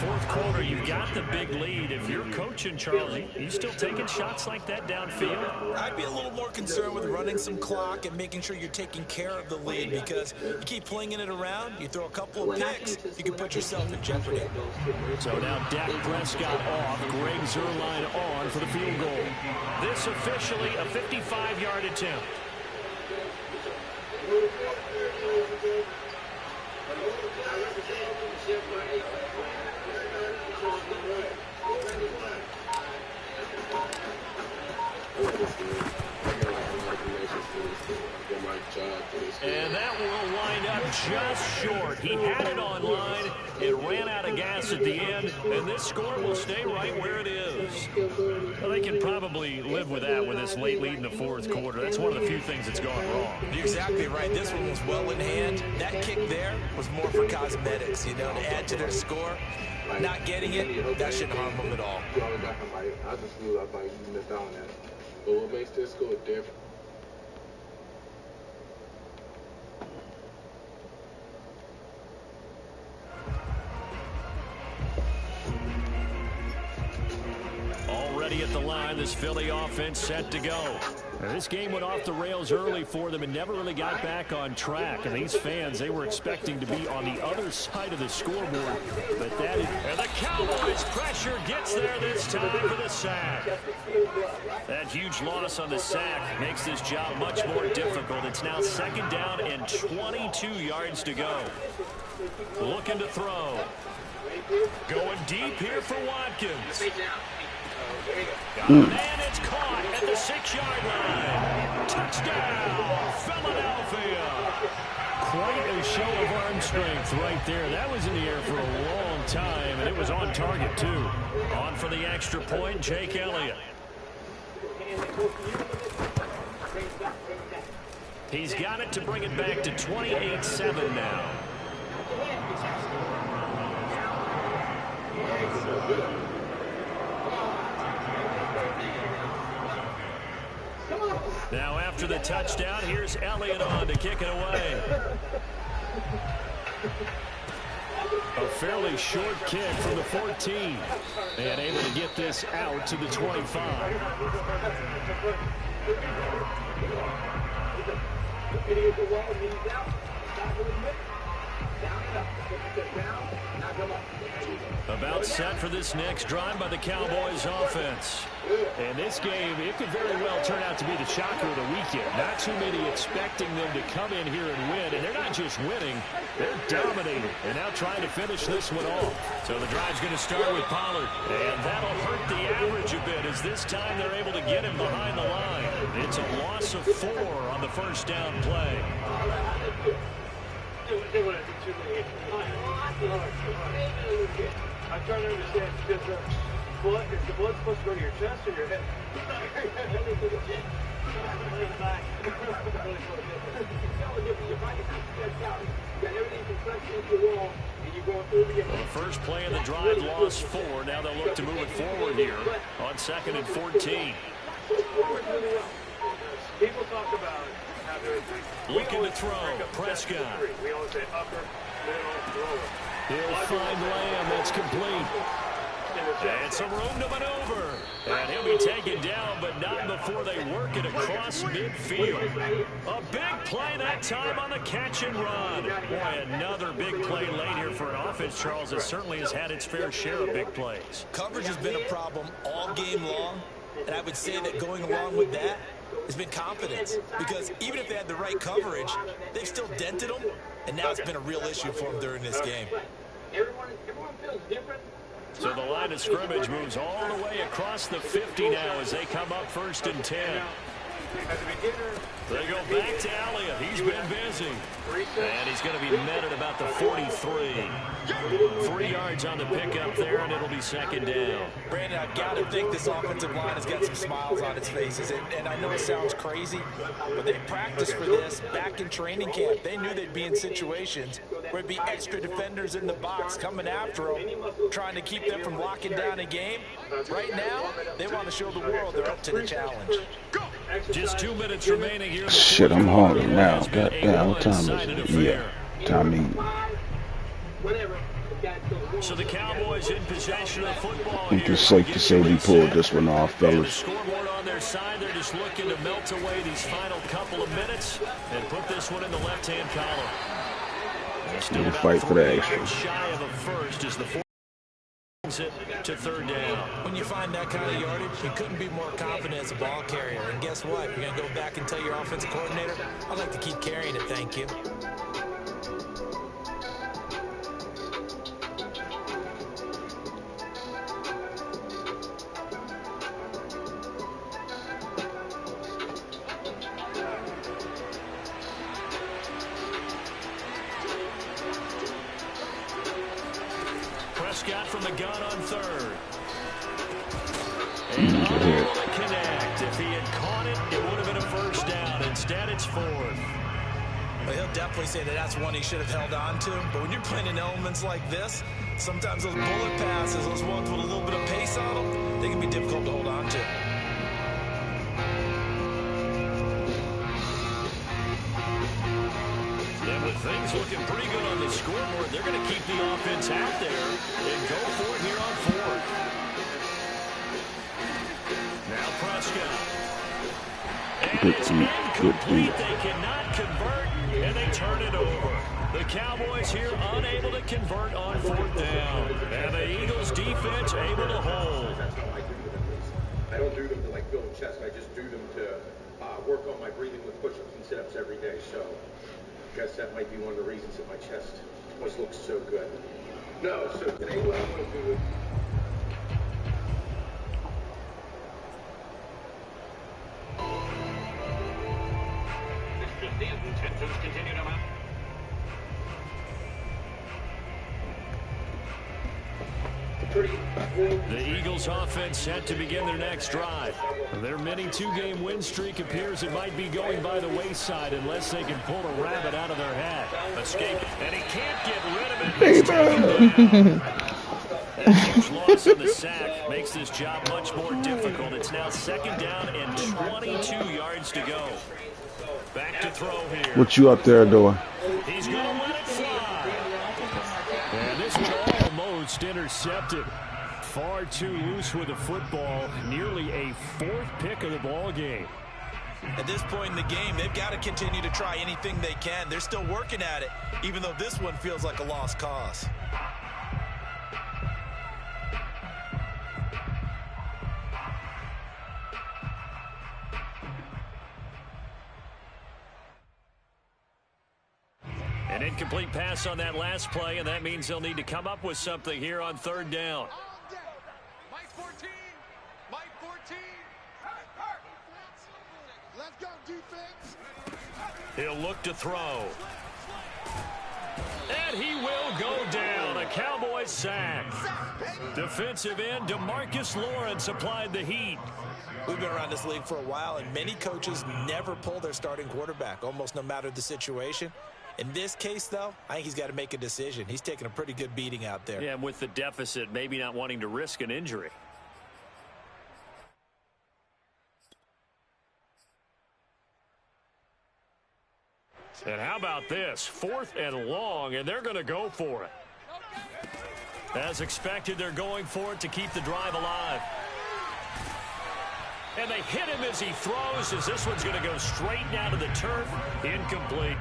Fourth quarter, you've got the big lead. If you're coaching, Charles, you still taking shots like that downfield? I'd be a little more concerned with running some clock and making sure you're taking care of the lead because you keep flinging it around, you throw a couple of picks, you can put yourself in jeopardy. So now Dak Prescott off, Greg Zuerlein on for the field goal. This officially a 55-yard attempt. And that will wind up just short. He had it on line. It ran out of gas at the end, and this score will stay right where it is. turnovers. Well, they can probably live with that with this late lead in the fourth quarter. That's one of the few things that's gone wrong. You're exactly right. This one was well in hand. That kick there was more for cosmetics, you know, to add to their score. Not getting it, that shouldn't harm them at all. I just feel like you missed out on that. But what makes this score different? Already at the line, this Philly offense set to go. Now, this game went off the rails early for them and never really got back on track. And these fans, they were expecting to be on the other side of the scoreboard. But that is... And the Cowboys pressure gets there this time for the sack. That huge loss on the sack makes this job much more difficult. It's now 2nd down and 22 yards to go. Looking to throw. Going deep here for Watkins. And it's caught at the 6-yard line. Touchdown, Philadelphia. Quite a show of arm strength right there. That was in the air for a long time, and it was on target, too. On for the extra point, Jake Elliott. He's got it to bring it back to 28-7 now. Now after the touchdown, here's Elliott on to kick it away. A fairly short kick from the 14. And able to get this out to the 25. About set for this next drive by the Cowboys offense. And this game, it could very well turn out to be the shocker of the weekend. Not too many expecting them to come in here and win. And they're not just winning, they're dominating. And now trying to finish this one off. So the drive's going to start with Pollard. And that'll hurt the average a bit as this time they're able to get him behind the line. It's a loss of 4 on the first down play. I'm trying to understand because is the blood supposed to go to your chest or your head? Well, the first play of the drive lost 4. Now they'll look to move it forward here on 2nd and 14. People talk about looking to throw. Prescott. We always say upper, middle, lower. He'll find Lamb. That's complete. And some room to maneuver. And he'll be taken down, but not before they work it across midfield. A big play that time on the catch and run. Boy, another big play late here for an offense, Charles, that certainly has had its fair share of big plays. Coverage has been a problem all game long, and I would say that going along with that has been confidence. Because even if they had the right coverage, they've still dented them, and now it's been a real issue for them during this game. Everyone feels different. So the line of scrimmage moves all the way across the 50 now as they come up 1st and 10. They go back to Elliott. He's been busy. And he's going to be met at about the 43. 3 yards on the pickup there, and it'll be 2nd down. Brandon, I've got to think this offensive line has got some smiles on its faces. And I know it sounds crazy, but they practiced for this back in training camp. They knew they'd be in situations where it'd be extra defenders in the box coming after them, trying to keep them from locking down a game. Right now, they want to show the world they're up to the challenge. Just 2 minutes remaining here. Shit, I'm hungry now. Goddamn, what time is it? Yeah, time to eat. So the Cowboys in possession of football. I think it's safe to say we pulled this one off, fellas. The scoreboard on their side, they're just looking to melt away these final couple of minutes and put this one in the left-hand column. They're still fight for the extra. Shy of a first as the it to 3rd down. When you find that kind of yardage, you couldn't be more confident as a ball carrier. And guess what? You're going to go back and tell your offensive coordinator, I'd like to keep carrying it, thank you. Prescott from the gun on 3rd. Teams ahead. To connect. If he had caught it, it would have been a first down. Instead, it's fourth. Well, he'll definitely say that that's one he should have held on to. But when you're playing in elements like this, sometimes those bullet passes, those ones with a little bit of pace on them, they can be difficult to hold on to. And with things looking pretty good on the scoreboard, they're going to keep the offense out there and go for it here on fourth. Now Prescott. And it's incomplete. They cannot convert, and they turn it over. The Cowboys here unable to convert on fourth down. And the Eagles defense able to hold. I don't do them to like build chest. I just do them to work on my breathing with push-ups and sit-ups every day. So I guess that might be one of the reasons that my chest always looks so good. No, so today what I'm going to do is the intentions continue to mount. The Eagles offense set to begin their next drive. Their mini two-game win streak appears it might be going by the wayside unless they can pull a rabbit out of their hat. Escape, and he can't get rid of it. That huge loss in the sack makes this job much more difficult. It's now second down and 22 yards to go. Back to throw here. What you up there doing? He's going to let it fly. And this was almost intercepted. Far too loose with the football. Nearly a fourth pick of the ball game. At this point in the game, they've got to continue to try anything they can. They're still working at it, even though this one feels like a lost cause. An incomplete pass on that last play, and that means they'll need to come up with something here on third down. Mike 14. Mike 14. Let's go, defense. He'll look to throw. And he will go down. A Cowboys sack. Defensive end DeMarcus Lawrence applied the heat. We've been around this league for a while, and many coaches never pull their starting quarterback, almost no matter the situation. In this case, though, I think he's got to make a decision. He's taking a pretty good beating out there. Yeah, and with the deficit, maybe not wanting to risk an injury. And how about this? 4th and long, and they're going to go for it. As expected, they're going for it to keep the drive alive. And they hit him as he throws, as this one's going to go straight down to the turf. Incomplete.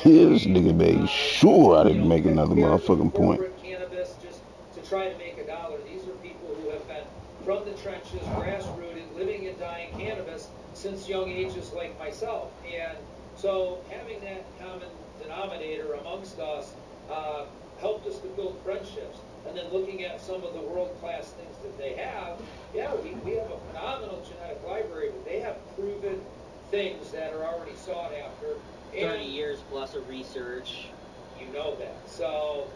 This nigga made sure I didn't make another motherfucking point. Cannabis just to try to make a dollar. These are people who have been from the trenches, grassrooted, living and dying cannabis since young ages like myself. And so having that common denominator amongst us helped us to build friendships. And then looking at some of the world-class things that they have, yeah, we have a phenomenal genetic library, but they have proven things that are already sought after. 30 years plus of research. You know that. So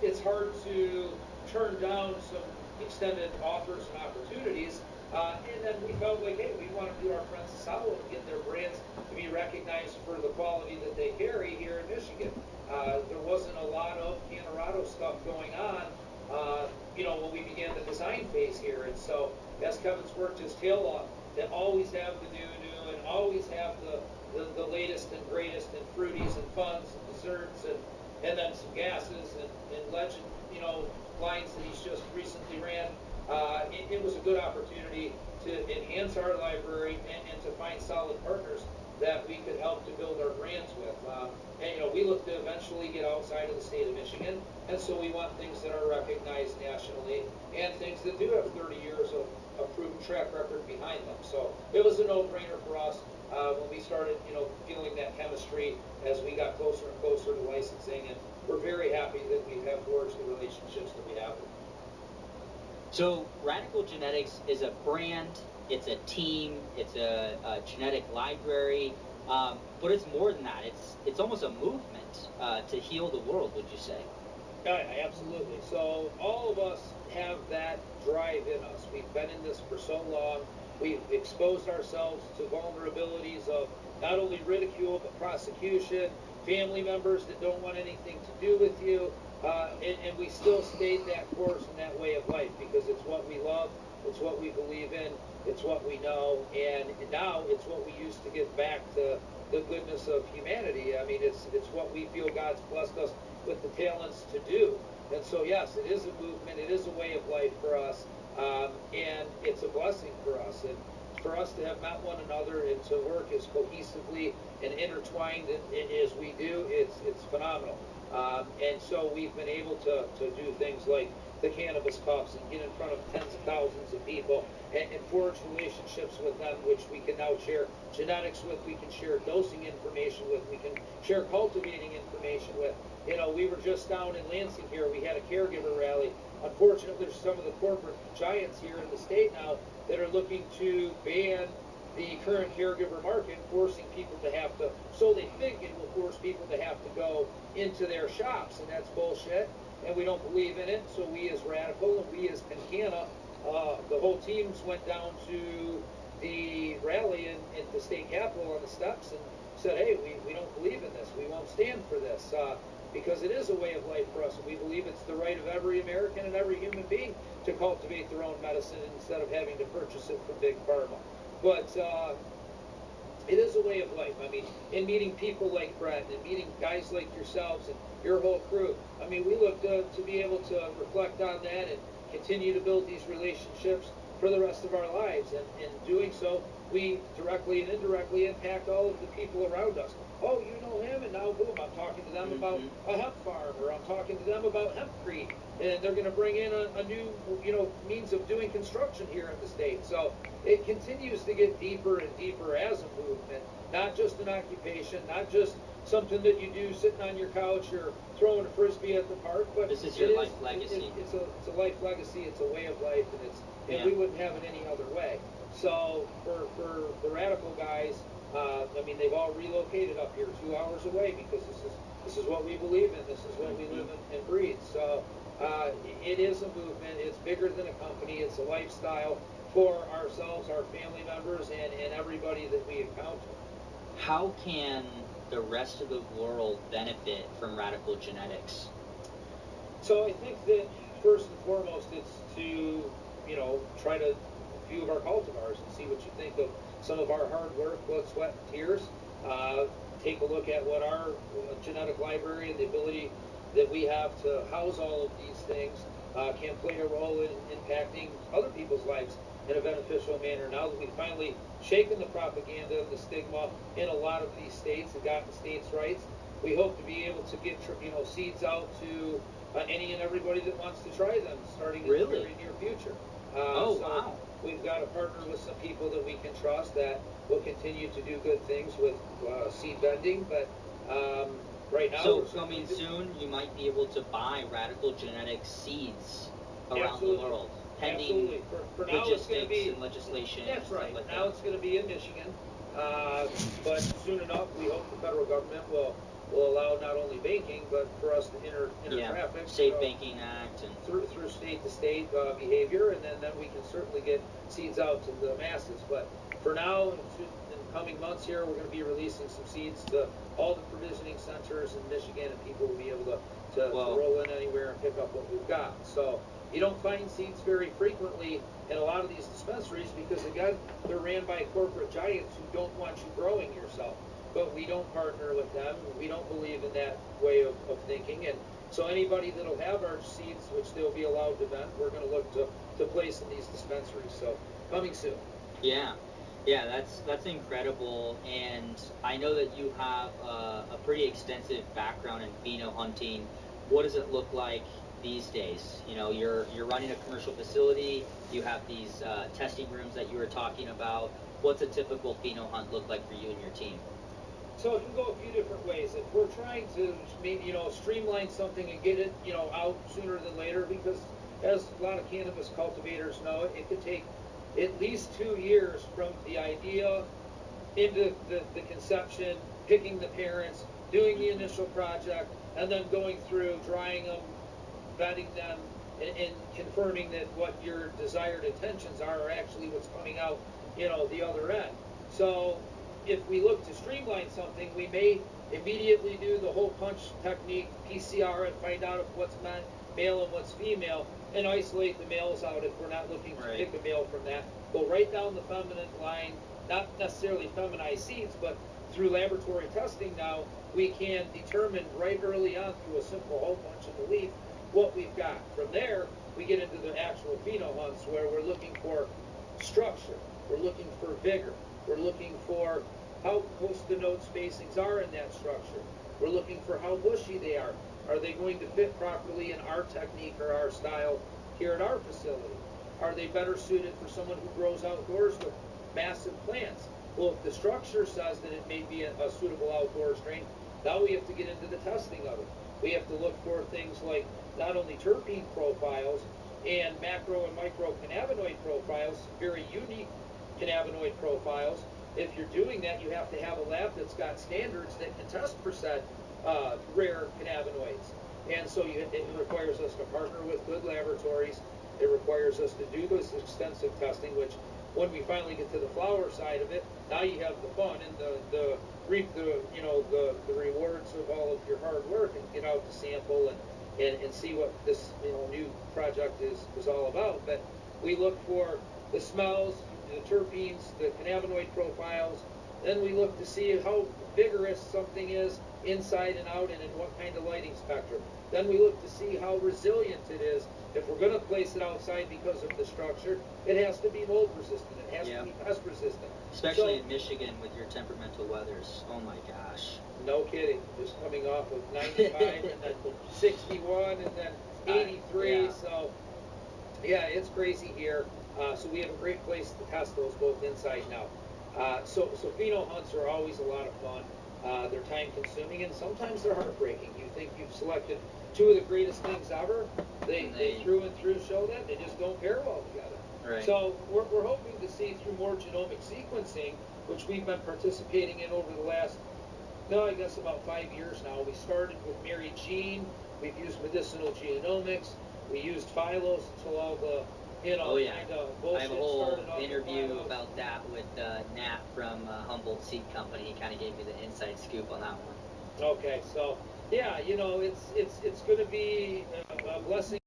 it's hard to turn down some extended offers and opportunities. And then we felt like, hey, we want to do our friends a solid and get their brands to be recognized for the quality that they carry here in Michigan. There wasn't a lot of Canorado stuff going on, when we began the design phase here. And so as Kevin's worked his tail off, to always have the new and always have the latest and greatest and fruities and funs and desserts and then some gases and legend, lines that he's just recently ran. it was a good opportunity to enhance our library and to find solid partners that we could help to build our brands with. And we look to eventually get outside of the state of Michigan, and so we want things that are recognized nationally and things that do have 30 years of a proven track record behind them. So it was a no-brainer for us when we started, feeling that chemistry as we got closer and closer to licensing, and we're very happy that we have forged the relationships that we have. So Radical Genetics is a brand, it's a team, it's a genetic library, but it's more than that. It's almost a movement to heal the world, would you say? Yeah, absolutely. So all of us have that drive in us. We've been in this for so long. We've exposed ourselves to vulnerabilities of not only ridicule, but prosecution, family members that don't want anything to do with you, and we still stayed that course and that way of life because it's what we love, it's what we believe in, it's what we know, and now it's what we use to give back to the goodness of humanity. I mean, it's what we feel God's blessed us with the talents to do. And so, yes, it is a movement, it is a way of life for us, and it's a blessing for us. And for us to have met one another and to work as cohesively and intertwined as we do, it's phenomenal. And so we've been able to do things like the cannabis cups and get in front of tens of thousands of people and forge relationships with them, which we can now share genetics with, we can share dosing information with, we can share cultivating information with. We were just down in Lansing here. We had a caregiver rally. Unfortunately, there's some of the corporate giants here in the state now that are looking to ban the current caregiver market, forcing people to have to, so they think it will force people to have to go into their shops, and that's bullshit, and we don't believe in it. So we as Radical and we as Pencana, the whole teams went down to the rally in the state capitol on the steps and said, hey, we don't believe in this. We won't stand for this. Because it is a way of life for us. And we believe it's the right of every American and every human being to cultivate their own medicine instead of having to purchase it from Big Pharma. But it is a way of life. I mean, in meeting people like Brett and meeting guys like yourselves and your whole crew, I mean, we look to be able to reflect on that and continue to build these relationships for the rest of our lives. And in doing so, we directly and indirectly impact all of the people around us. Oh, you know him, and now boom, I'm talking to them about a hemp farm, or I'm talking to them about hempcrete, and they're going to bring in a new, means of doing construction here in the state. So it continues to get deeper and deeper as a movement, not just an occupation, not just something that you do sitting on your couch or throwing a frisbee at the park, but this is your life legacy. It's a life legacy. It's a way of life, and we wouldn't have it any other way. So for the Radical guys, I mean, they've all relocated up here 2 hours away because this is what we believe in. This is what we live and breathe. So it is a movement. It's bigger than a company. It's a lifestyle for ourselves, our family members, and everybody that we encounter. How can the rest of the world benefit from Radical Genetics? So I think that first and foremost, it's to try to view of our cultivars and see what you think of some of our hard work, blood, sweat, and tears. Take a look at what our genetic library and the ability that we have to house all of these things can play a role in impacting other people's lives in a beneficial manner. Now that we've finally shaken the propaganda and the stigma in a lot of these states and gotten states' rights, we hope to be able to get seeds out to any and everybody that wants to try them, starting in the very near future. Wow. We've got to partner with some people that we can trust that will continue to do good things with seed vending, but right now... So coming soon, you might be able to buy Radical Genetics seeds around the world, pending for now logistics and legislation. That's right. Like now it's going to be in Michigan, but soon enough, we hope the federal government will allow not only banking, but for us to enter traffic. Safe Banking Act. And through state-to-state behavior, and then we can certainly get seeds out to the masses. But for now, in coming months here, we're going to be releasing some seeds to all the provisioning centers in Michigan, and people will be able to roll in anywhere and pick up what we've got. So you don't find seeds very frequently in a lot of these dispensaries because, again, they're ran by corporate giants who don't want you growing yourself. But we don't partner with them. We don't believe in that way of thinking. And So anybody that'll have our seeds, which they'll be allowed to vent, we're going to look to place in these dispensaries. So coming soon. Yeah. Yeah, that's incredible, and I know that you have a pretty extensive background in pheno hunting. What does it look like these days? You know, you're running a commercial facility. You have these testing rooms that you were talking about. What's a typical pheno hunt look like for you and your team? So it can go a few different ways. If we're trying to, streamline something and get it, out sooner than later, because as a lot of cannabis cultivators know, it could take at least 2 years from the idea into the conception, picking the parents, doing the initial project, and then going through, drying them, vetting them, and confirming that what your desired intentions are actually what's coming out, the other end. So if we look to streamline something, we may immediately do the hole punch technique, PCR, and find out if what's male and what's female, and isolate the males out if we're not looking to pick a male from that. Go right down the feminine line, not necessarily feminized seeds, but through laboratory testing now, we can determine right early on through a simple hole punch in the leaf what we've got. From there, we get into the actual pheno hunts where we're looking for structure, we're looking for vigor, we're looking for how close the node spacings are in that structure. We're looking for how bushy they are. Are they going to fit properly in our technique or our style here at our facility? Are they better suited for someone who grows outdoors with massive plants? Well, if the structure says that it may be a suitable outdoor strain, now we have to get into the testing of it. We have to look for things like not only terpene profiles and macro and micro cannabinoid profiles, very unique cannabinoid profiles. If you're doing that, you have to have a lab that's got standards that can test for said rare cannabinoids. And so it requires us to partner with good laboratories. It requires us to do this extensive testing, which when we finally get to the flower side of it, now you have the fun and the reap the rewards of all of your hard work and get out to sample and see what this new project is all about. But we look for the smells, the terpenes, the cannabinoid profiles. Then we look to see how vigorous something is inside and out and in what kind of lighting spectrum. Then we look to see how resilient it is. If we're going to place it outside because of the structure, it has to be mold resistant. It has to be pest resistant. Especially in Michigan with your temperamental weathers. Oh my gosh. No kidding. Just coming off of 95 and then 61 and then 83. So yeah, it's crazy here. So we have a great place to test those both inside and out. So pheno hunts are always a lot of fun. They're time consuming and sometimes they're heartbreaking. You think you've selected two of the greatest things ever. They through and through show that they just don't pair well together. Right. So we're hoping to see through more genomic sequencing, which we've been participating in over the last, I guess about 5 years now. We started with Mary Jean. We've used medicinal genomics. We used phylos until all the kind of bullshit I have a whole started off interview about that with Nat from Humboldt Seed Company. He kind of gave me the inside scoop on that one. Okay, so yeah, it's going to be a blessing.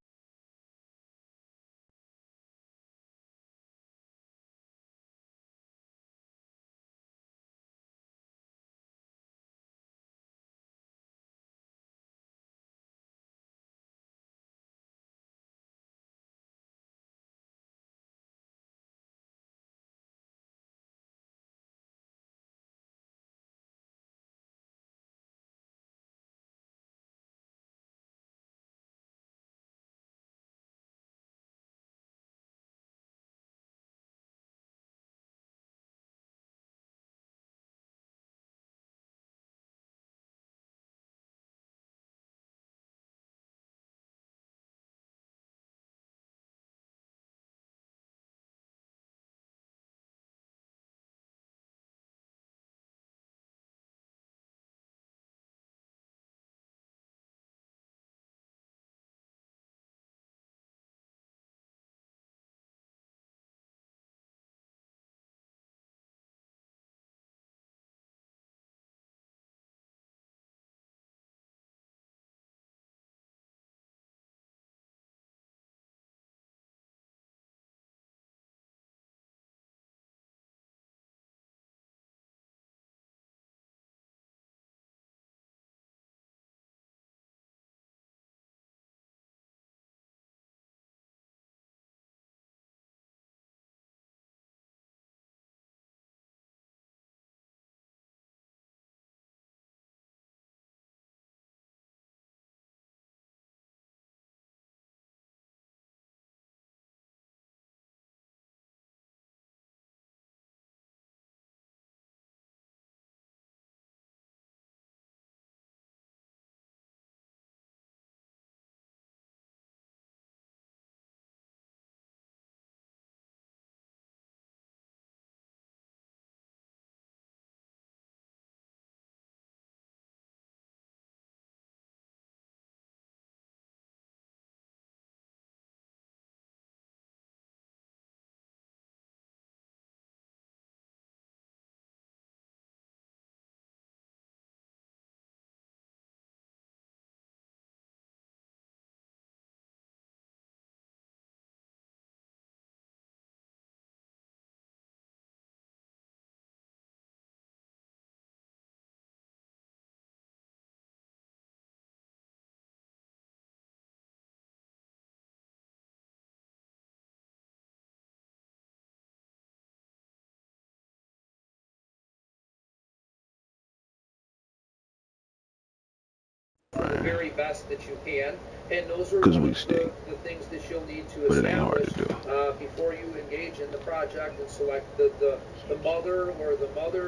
the very best that you can. And those are Because we stink. the things that you'll need to But it ain't hard establish to do. before you engage in the project and select the mother or the mother